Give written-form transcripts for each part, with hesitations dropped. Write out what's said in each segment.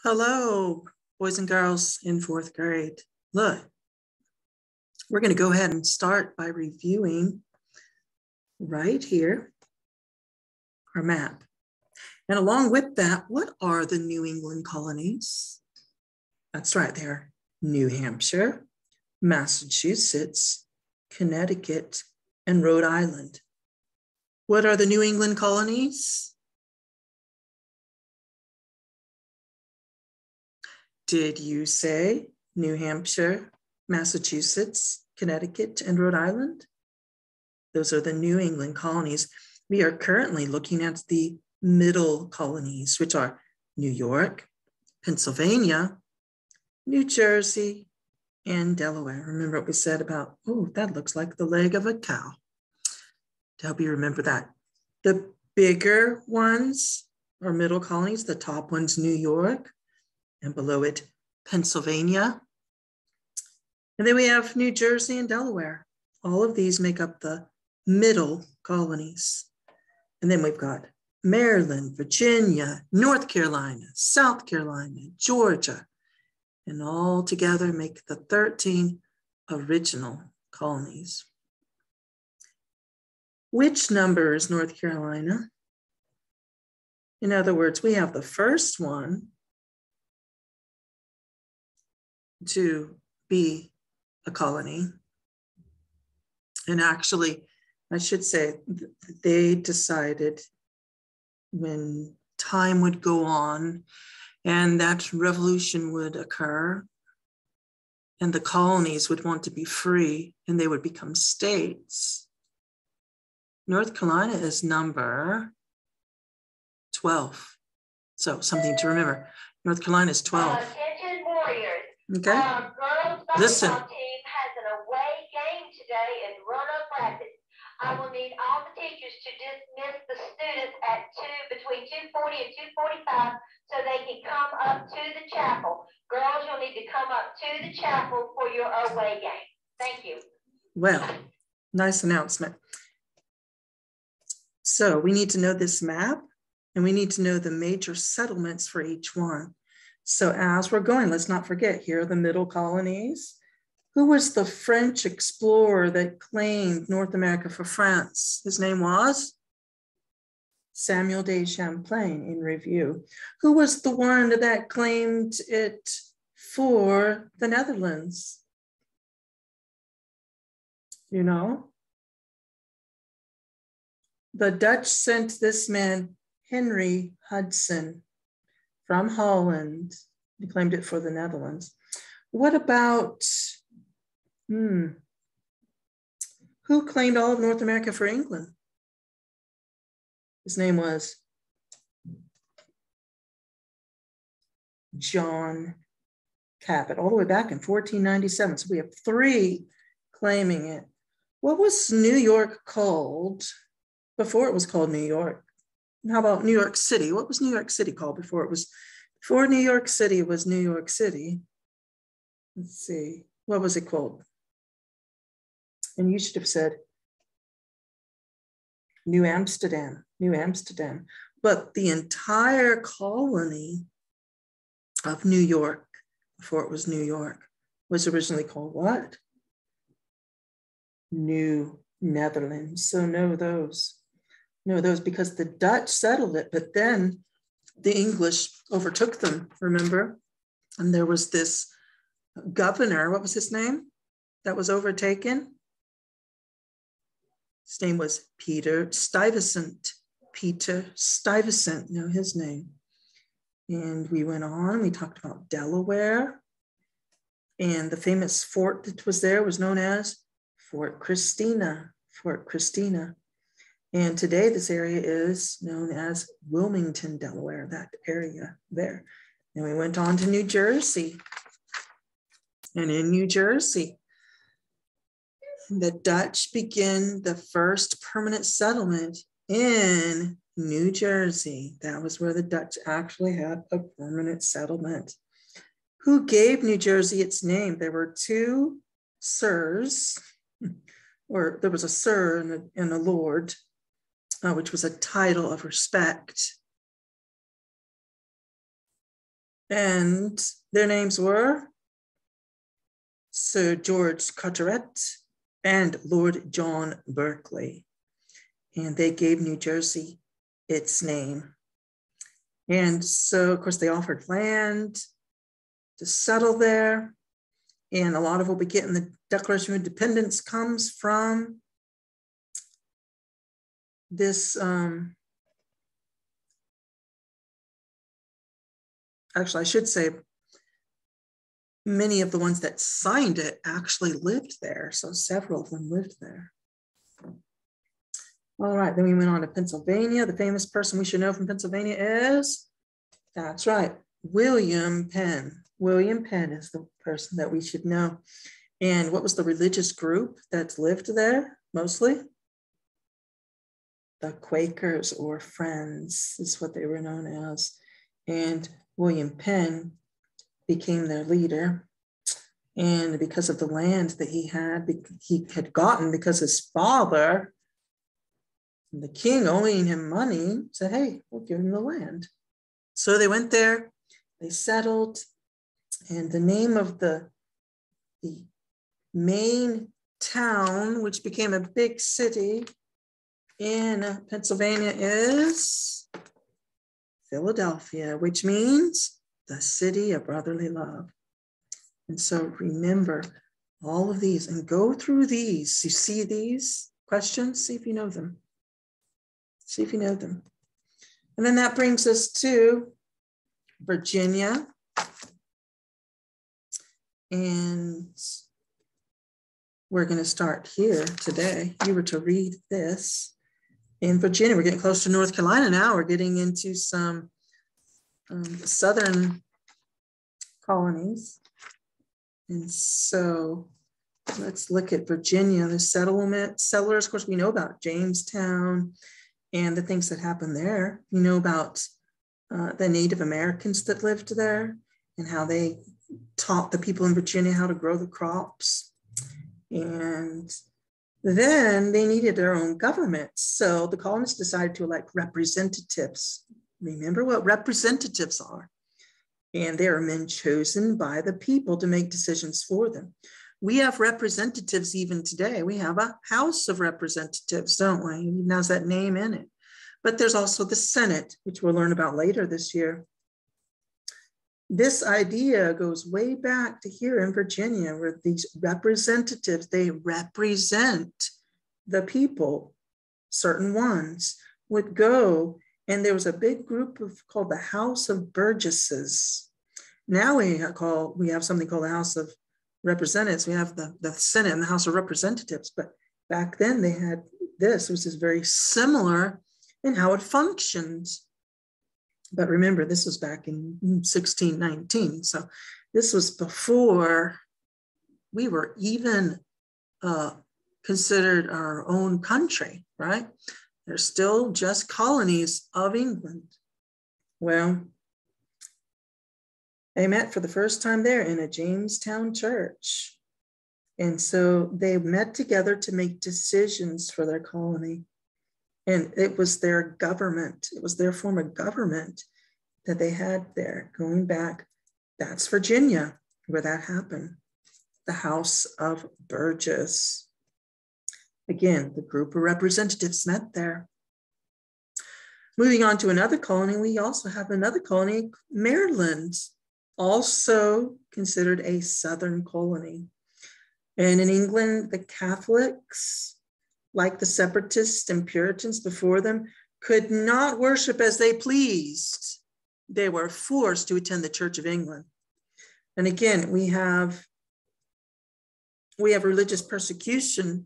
Hello, boys and girls in fourth grade. Look, we're going to go ahead and start by reviewing right here our map. And along with that, what are the New England colonies? That's right there, New Hampshire, Massachusetts, Connecticut, and Rhode Island. What are the New England colonies? Did you say New Hampshire, Massachusetts, Connecticut, and Rhode Island? Those are the New England colonies. We are currently looking at the middle colonies, which are New York, Pennsylvania, New Jersey, and Delaware. Remember what we said about, oh, that looks like the leg of a cow. To help you remember that. The bigger ones are middle colonies. The top one's New York, and below it, Pennsylvania. And then we have New Jersey and Delaware. All of these make up the middle colonies. And then we've got Maryland, Virginia, North Carolina, South Carolina, Georgia, and all together make the 13 original colonies. Which number is North Carolina? In other words, we have the first one to be a colony. And actually, I should say, they decided when time would go on and that revolution would occur and the colonies would want to be free and they would become states. North Carolina is number 12. So something to remember. North Carolina is 12. Attention warriors. Okay. Girls Listen. basketball team has an away game today in Roanoke Rapids. I will need all the teachers to dismiss the students at between 2:40 and 2:45 so they can come up to the chapel. Girls, you'll need to come up to the chapel for your away game. Thank you. Well, nice announcement. So we need to know this map and we need to know the major settlements for each one. So as we're going, let's not forget, here are the middle colonies. Who was the French explorer that claimed North America for France? His name was Samuel de Champlain, in review. Who was the one that claimed it for the Netherlands? You know? The Dutch sent this man, Henry Hudson, from Holland. He claimed it for the Netherlands. What about, who claimed all of North America for England? His name was John Cabot, all the way back in 1497. So we have 3 claiming it. What was New York called before it was called New York? How about New York City? What was New York City called before New York City was New York City? Let's see, what was it called? And you should have said New Amsterdam, New Amsterdam. But the entire colony of New York, before it was New York, was originally called what? New Netherlands. So know those because the Dutch settled it, but then the English overtook them, remember? And there was this governor, what was his name, that was overtaken? His name was Peter Stuyvesant. Peter Stuyvesant, know his name. And we went on, we talked about Delaware. And the famous fort that was there was known as Fort Christina, Fort Christina. And today this area is known as Wilmington, Delaware, that area there. And we went on to New Jersey. And in New Jersey, the Dutch began the first permanent settlement in New Jersey. That was where the Dutch actually had a permanent settlement. Who gave New Jersey its name? There were 2 sirs, or there was a sir and a lord, which was a title of respect. And their names were Sir George Carteret and Lord John Berkeley. And they gave New Jersey its name. And so, of course, they offered land to settle there. And a lot of what we get in the Declaration of Independence comes from this, actually, I should say, many of the ones that signed it actually lived there. So several of them lived there. All right, then we went on to Pennsylvania. The famous person we should know from Pennsylvania is, that's right, William Penn. William Penn is the person that we should know. And what was the religious group that lived there mostly? The Quakers or Friends is what they were known as. And William Penn became their leader. And because of the land that he had gotten because his father, the king owing him money, said, hey, we'll give him the land. So they went there, they settled, and the name of the main town, which became a big city in Pennsylvania, is Philadelphia, which means the city of brotherly love. And so remember all of these and go through these. You see these questions, see if you know them. See if you know them. And then that brings us to Virginia. And we're going to start here today. You were to read this. In Virginia, we're getting close to North Carolina now. We're getting into some southern colonies. And so let's look at Virginia, the settlers. Of course, we know about Jamestown and the things that happened there. We know about the Native Americans that lived there and how they taught the people in Virginia how to grow the crops. And then they needed their own government. So the colonists decided to elect representatives. Remember what representatives are. And they are men chosen by the people to make decisions for them. We have representatives even today. We have a House of Representatives, don't we? It even has that name in it. But there's also the Senate, which we'll learn about later this year. This idea goes way back to here in Virginia, where these representatives, they represent the people. Certain ones would go, and there was a big group called the House of Burgesses. Now we have something called the House of Representatives. We have the Senate and the House of Representatives, but back then they had this, which is very similar in how it functioned. But remember, this was back in 1619. So this was before we were even considered our own country, right? They're still just colonies of England. Well, they met for the first time there in a Jamestown church. And so they met together to make decisions for their colony. And it was their government. It was their form of government that they had there going back. That's Virginia, where that happened. The House of Burgess. Again, the group of representatives met there. Moving on to another colony, we also have another colony, Maryland, also considered a southern colony. And in England, the Catholics, like the separatists and Puritans before them, could not worship as they pleased. They were forced to attend the Church of England. And again, we have religious persecution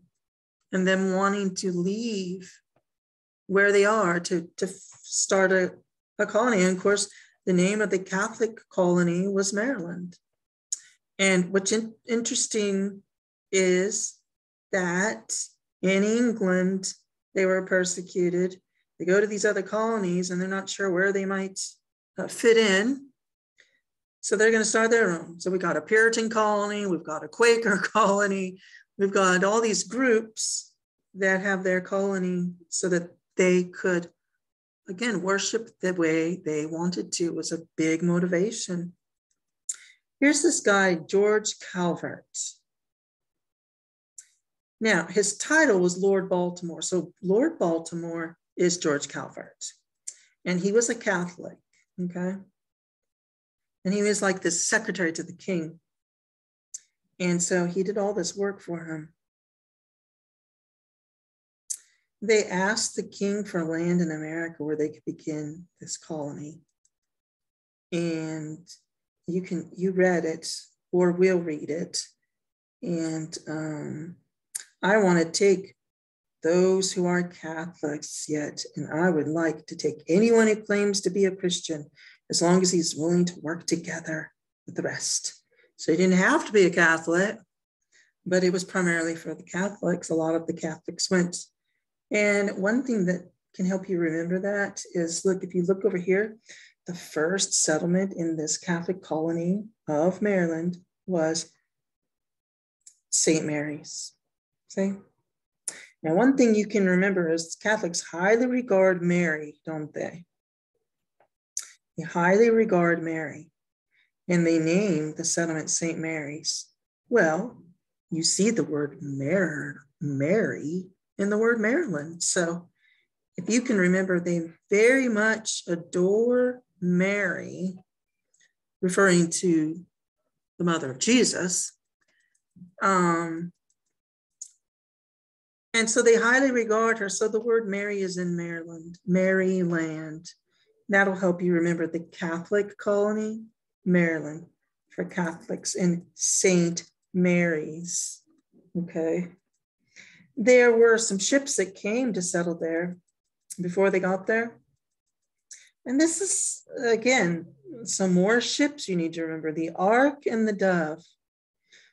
and them wanting to leave where they are to start a colony. And of course, the name of the Catholic colony was Maryland. And what's interesting is that in England, they were persecuted. They go to these other colonies and they're not sure where they might fit in. So they're going to start their own. So we got a Puritan colony, we've got a Quaker colony, we've got all these groups that have their colony so that they could again, worship the way they wanted to. It was a big motivation. Here's this guy, George Calvert. Now, his title was Lord Baltimore. So Lord Baltimore is George Calvert. And he was a Catholic, okay? And he was like the secretary to the king. And so he did all this work for him. They asked the king for land in America where they could begin this colony. And you read it or will read it. And I want to take those who aren't Catholics yet, and I would like to take anyone who claims to be a Christian, as long as he's willing to work together with the rest. So he didn't have to be a Catholic, but it was primarily for the Catholics. A lot of the Catholics went. And one thing that can help you remember that is, look, if you look over here, the first settlement in this Catholic colony of Maryland was St. Mary's. See? Now, one thing you can remember is Catholics highly regard Mary, don't they? They highly regard Mary, and they named the settlement St. Mary's. Well, you see the word Mary in the word Maryland. So if you can remember, they very much adore Mary, referring to the mother of Jesus. And so they highly regard her. So the word Mary is in Maryland, Maryland. That'll help you remember the Catholic colony, Maryland, for Catholics, in St. Mary's, okay? There were some ships that came to settle there before they got there. And this is, again, some more ships you need to remember, the Ark and the Dove.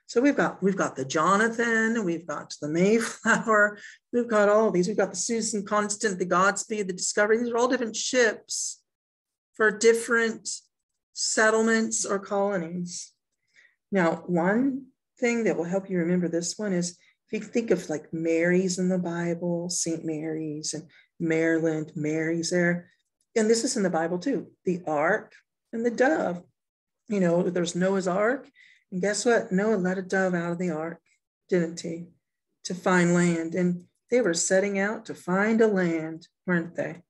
So we've got the Jonathan, we've got the Mayflower, we've got all these. We've got the Susan Constant, the Godspeed, the Discovery. These are all different ships for different settlements or colonies. Now, one thing that will help you remember this one is if you think of like Mary's in the Bible, St. Mary's and Maryland, Mary's there. And this is in the Bible too, the Ark and the Dove. You know, there's Noah's Ark. And guess what? Noah let a dove out of the ark, didn't he? To find land. And they were setting out to find a land, weren't they?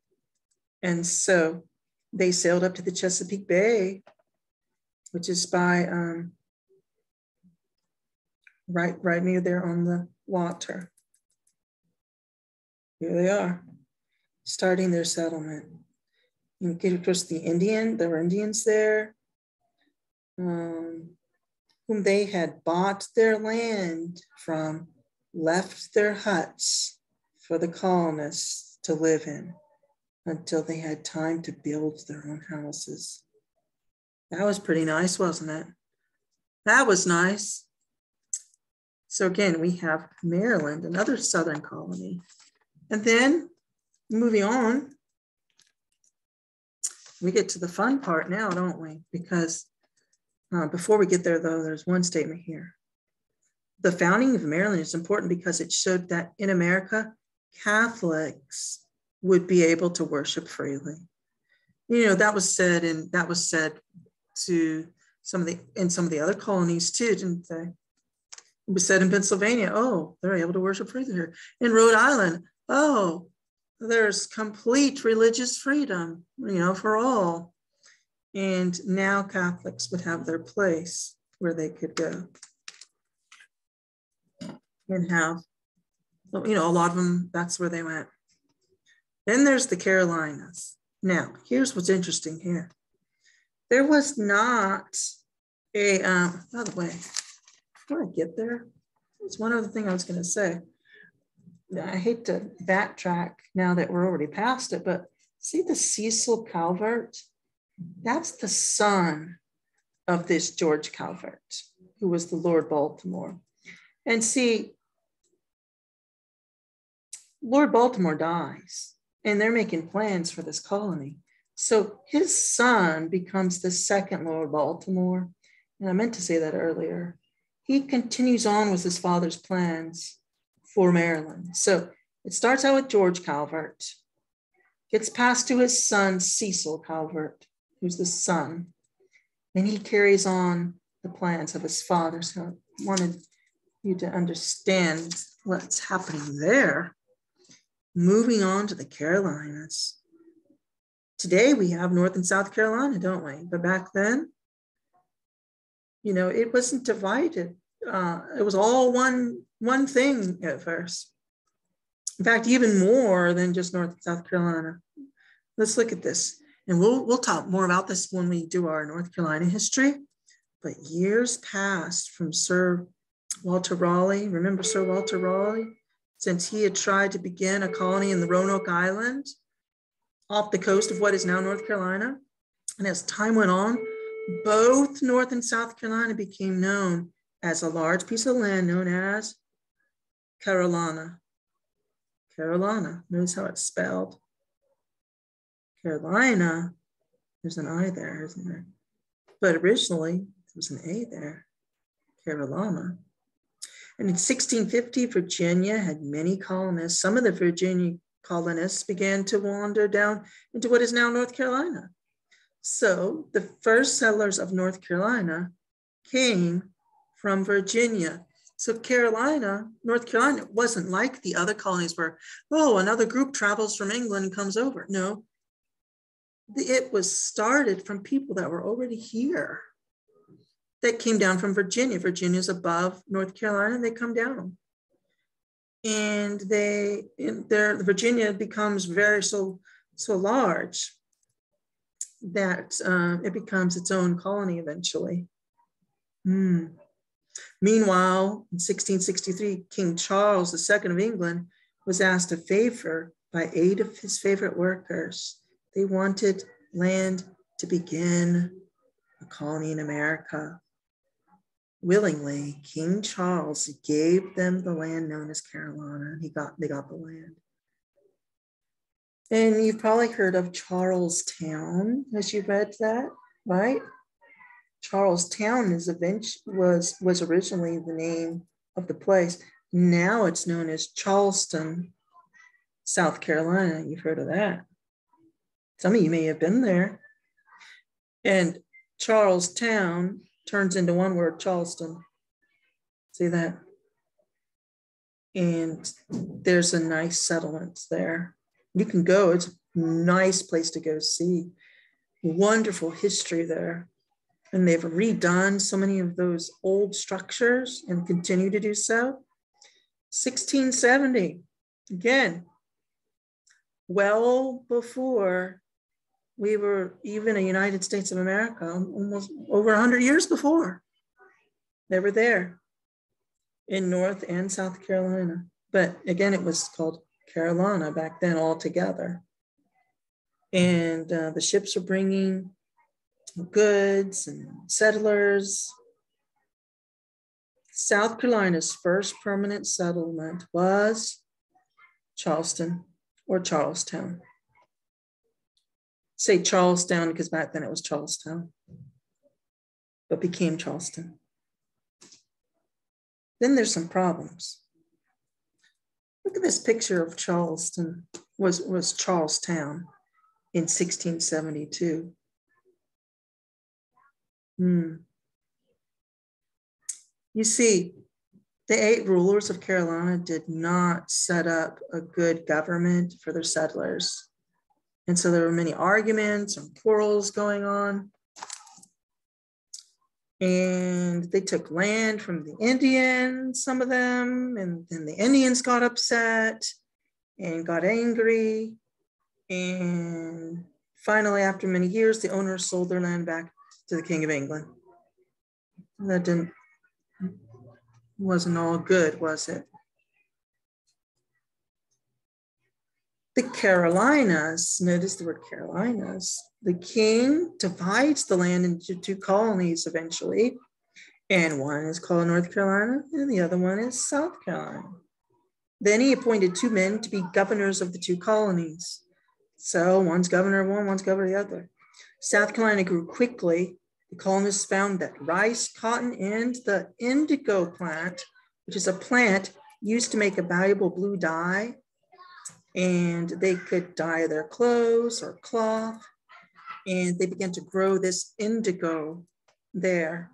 And so they sailed up to the Chesapeake Bay, which is by right near there on the water. Here they are, starting their settlement. And of course, there were Indians there. Whom they had bought their land from, left their huts for the colonists to live in until they had time to build their own houses. That was pretty nice, wasn't it? That was nice. So again, we have Maryland, another Southern colony. And then moving on, we get to the fun part now, don't we? Because before we get there, though, there's one statement here. The founding of Maryland is important because it showed that in America, Catholics would be able to worship freely. You know, that was said to some of the other colonies too, didn't they? It was said in Pennsylvania, oh, they're able to worship freely here. In Rhode Island, oh, there's complete religious freedom, you know, for all. And now Catholics would have their place where they could go and have, you know, a lot of them, that's where they went. Then there's the Carolinas. Now, here's what's interesting here. There was not a, by the way, before I get there, there's one other thing I was going to say. I hate to backtrack now that we're already past it, but see the Cecil Calvert? That's the son of this George Calvert, who was the Lord Baltimore. And see, Lord Baltimore dies, and they're making plans for this colony. So his son becomes the second Lord Baltimore. And I meant to say that earlier. He continues on with his father's plans for Maryland. So it starts out with George Calvert. Gets passed to his son, Cecil Calvert, who's the son. And he carries on the plans of his father. So I wanted you to understand what's happening there. Moving on to the Carolinas. Today we have North and South Carolina, don't we? But back then, you know, it wasn't divided. It was all one thing at first. In fact, even more than just North and South Carolina. Let's look at this. And we'll talk more about this when we do our North Carolina history. But years passed from Sir Walter Raleigh. Remember Sir Walter Raleigh? Since he had tried to begin a colony in the Roanoke Island off the coast of what is now North Carolina. And as time went on, both North and South Carolina became known as a large piece of land known as Carolina. Carolina, notice how it's spelled. Carolina, there's an I there, isn't there? But originally, there was an A there, Carolina. And in 1650, Virginia had many colonists. Some of the Virginia colonists began to wander down into what is now North Carolina. So the first settlers of North Carolina came from Virginia. So North Carolina wasn't like the other colonies where, oh, another group travels from England and comes over. No, it was started from people that were already here that came down from Virginia. Virginia's above North Carolina, they come down. And Virginia becomes so large that it becomes its own colony eventually. Meanwhile, in 1663, King Charles II of England was asked a favor by 8 of his favorite workers. They wanted land to begin a colony in America. Willingly, King Charles gave them the land known as Carolina. They got the land. And you've probably heard of Charlestown, as you read that, right? Charlestown was originally the name of the place. Now it's known as Charleston, South Carolina. You've heard of that. Some of you may have been there. And Charlestown turns into one word, Charleston. See that? And there's a nice settlement there. You can go, it's a nice place to go see. Wonderful history there. And they've redone so many of those old structures and continue to do so. 1670, again, well before we were even a United States of America, almost over 100 years before. They were there in North and South Carolina. But again, it was called Carolina back then altogether. And the ships were bringing goods and settlers. South Carolina's first permanent settlement was Charleston or Charlestown. Say Charlestown because back then it was Charlestown, but became Charleston. Then there's some problems. Look at this picture of Charleston, was Charlestown in 1672. You see, the 8 rulers of Carolina did not set up a good government for their settlers. And so there were many arguments and quarrels going on. And they took land from the Indians, some of them, and then the Indians got upset and got angry. And finally, after many years, the owners sold their land back to the King of England. That wasn't all good, was it? The Carolinas, notice the word Carolinas, the king divides the land into 2 colonies eventually, and one is called North Carolina and the other one is South Carolina. Then he appointed 2 men to be governors of the 2 colonies. So one's governor of one, one's governor of the other. South Carolina grew quickly. The colonists found that rice, cotton, and the indigo plant, which is a plant used to make a valuable blue dye, and they could dye their clothes or cloth, and they began to grow this indigo there.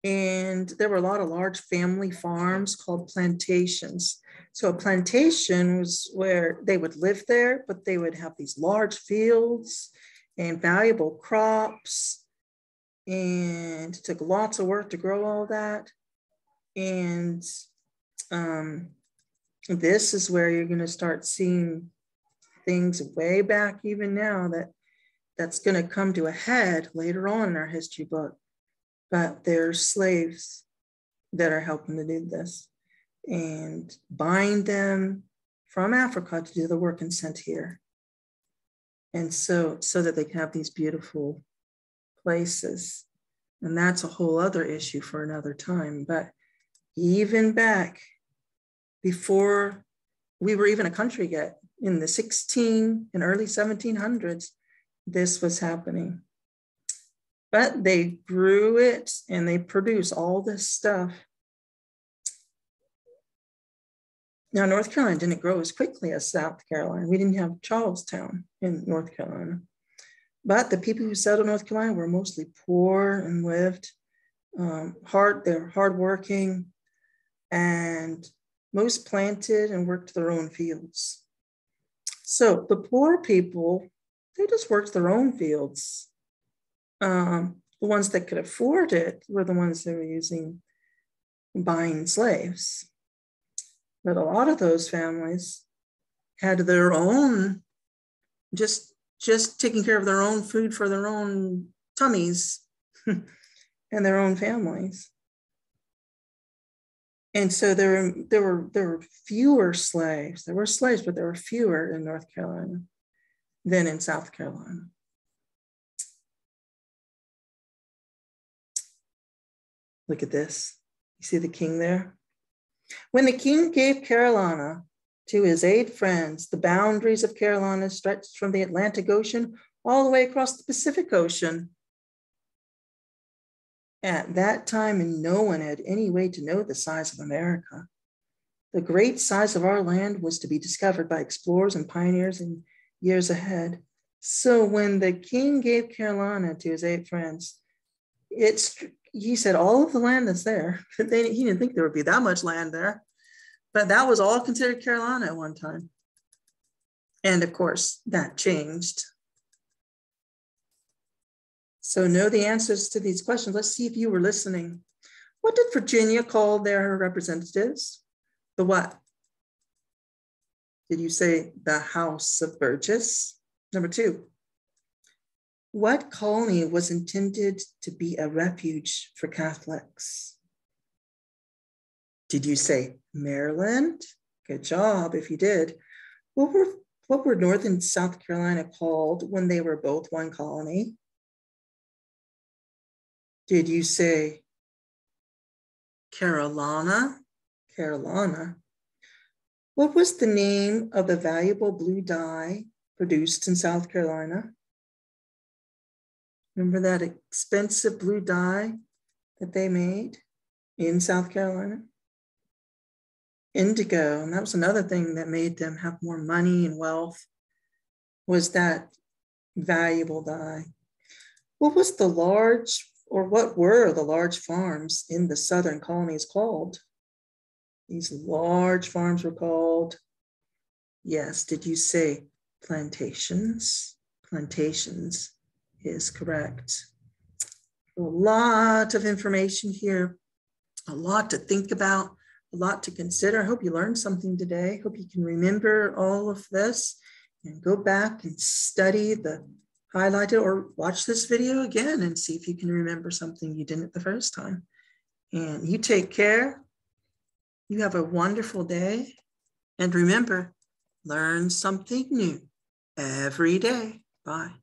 And there were a lot of large family farms called plantations. So a plantation was where they would live there, but they would have these large fields and valuable crops. And it took lots of work to grow all that. And this is where you're going to start seeing things way back even now that's going to come to a head later on in our history book. But there's slaves that are helping to do this and buying them from Africa to do the work and sent here. And so that they can have these beautiful places. And that's a whole other issue for another time. But even back before we were even a country yet, in the early 1700s, this was happening. But they grew it and they produce all this stuff. Now, North Carolina didn't grow as quickly as South Carolina. We didn't have Charleston in North Carolina. But the people who settled North Carolina were mostly poor and lived they're hardworking, and most planted and worked their own fields. So the poor people, they just worked their own fields. The ones that could afford it were the ones that were buying slaves. But a lot of those families had their own, just taking care of their own food for their own tummies and their own families. And so there were fewer slaves. There were slaves, but there were fewer in North Carolina than in South Carolina. Look at this. You see the king there? When the king gave Carolina to his 8 friends, the boundaries of Carolina stretched from the Atlantic Ocean all the way across the Pacific Ocean. At that time, and no one had any way to know the size of America. The great size of our land was to be discovered by explorers and pioneers in years ahead. So when the king gave Carolina to his 8 friends, he said all of the land that's there. He didn't think there would be that much land there, but that was all considered Carolina at one time. And of course, that changed. So know the answers to these questions. Let's see if you were listening. What did Virginia call their representatives? The what? Did you say the House of Burgess? Number 2. What colony was intended to be a refuge for Catholics? Did you say Maryland? Good job if you did. What were North and South Carolina called when they were both one colony? Did you say Carolina? Carolina. What was the name of the valuable blue dye produced in South Carolina? Remember that expensive blue dye that they made in South Carolina? Indigo, and that was another thing that made them have more money and wealth, was that valuable dye. What were the large farms in the southern colonies called? These large farms were called, yes, did you say plantations? Plantations is correct. A lot of information here, a lot to think about, a lot to consider. I hope you learned something today. Hope you can remember all of this and go back and study the highlighted, or watch this video again and see if you can remember something you didn't the first time. And you take care. You have a wonderful day. And remember, learn something new every day. Bye.